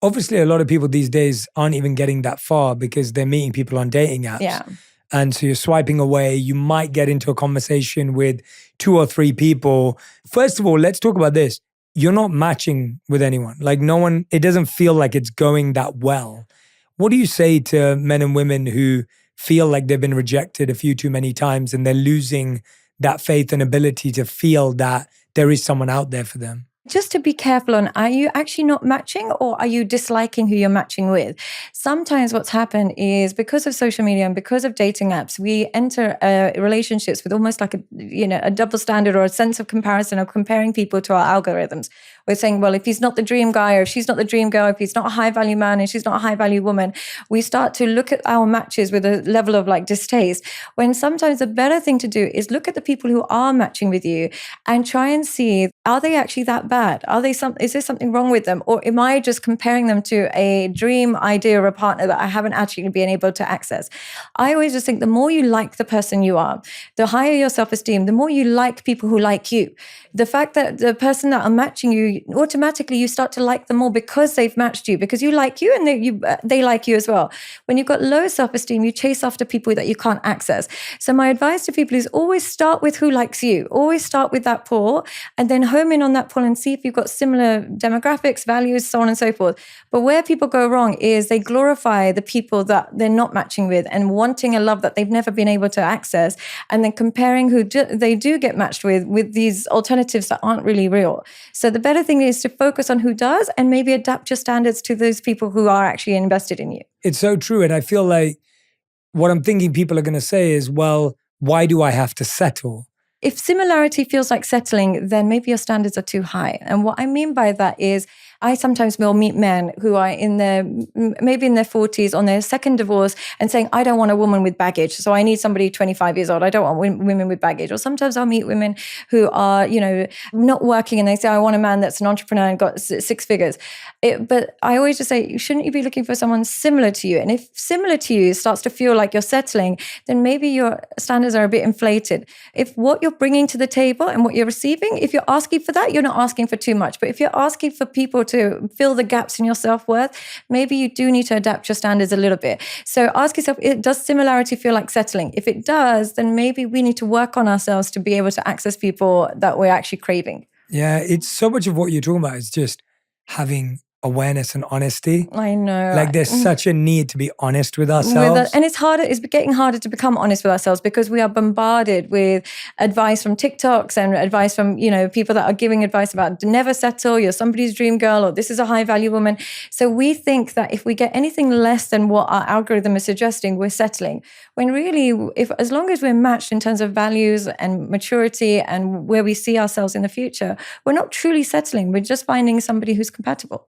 obviously a lot of people these days aren't even getting that far because they're meeting people on dating apps. Yeah. And so you're swiping away. You might get into a conversation with 2 or 3 people. First of all, let's talk about this. You're not matching with anyone. Like no one, it doesn't feel like it's going that well. What do you say to men and women who feel like they've been rejected a few too many times and they're losing that faith and ability to feel that there is someone out there for them? Just to be careful on, are you actually not matching or are you disliking who you're matching with? Sometimes what's happened is because of social media and because of dating apps, we enter relationships with almost like a double standard or a sense of comparison of comparing people to our algorithms. We're saying, well, if he's not the dream guy or if she's not the dream girl, if he's not a high value man and she's not a high value woman, we start to look at our matches with a level of like distaste. When sometimes the better thing to do is look at the people who are matching with you and try and see, are they actually that bad? Is there something wrong with them? Or am I just comparing them to a dream idea of a partner that I haven't actually been able to access? I always just think the more you like the person you are, the higher your self-esteem, the more you like people who like you. The fact that the person that are matching you, automatically you start to like them more because they've matched you, because you like you and they like you as well. When you've got low self-esteem, you chase after people that you can't access. So my advice to people is always start with who likes you. Always start with that pool and then home in on that pool and see if you've got similar demographics, values, so on and so forth. But where people go wrong is they glorify the people that they're not matching with and wanting a love that they've never been able to access, and then comparing who they do get matched with these alternatives that aren't really real. So the better thing is to focus on who does and maybe adapt your standards to those people who are actually invested in you. It's so true. And I feel like what I'm thinking people are going to say is, well, why do I have to settle? If similarity feels like settling, then maybe your standards are too high. And what I mean by that is I sometimes will meet men who are maybe in their 40s on their second divorce and saying, I don't want a woman with baggage. So I need somebody 25 years old. I don't want women with baggage. Or sometimes I'll meet women who are, not working and they say, I want a man that's an entrepreneur and got 6 figures. But I always just say, shouldn't you be looking for someone similar to you? And if similar to you starts to feel like you're settling, then maybe your standards are a bit inflated. If what you're bringing to the table and what you're receiving, if you're asking for that, you're not asking for too much. But if you're asking for people to fill the gaps in your self-worth, maybe you do need to adapt your standards a little bit. So ask yourself, does similarity feel like settling? If it does, then maybe we need to work on ourselves to be able to access people that we're actually craving. Yeah, it's so much of what you're talking about is just having awareness and honesty. I know. Like there's such a need to be honest with ourselves. And it's getting harder to become honest with ourselves because we are bombarded with advice from TikToks and advice from, people that are giving advice about never settle, you're somebody's dream girl, or this is a high value woman. So we think that if we get anything less than what our algorithm is suggesting, we're settling. When really, as long as we're matched in terms of values and maturity and where we see ourselves in the future, we're not truly settling. We're just finding somebody who's compatible.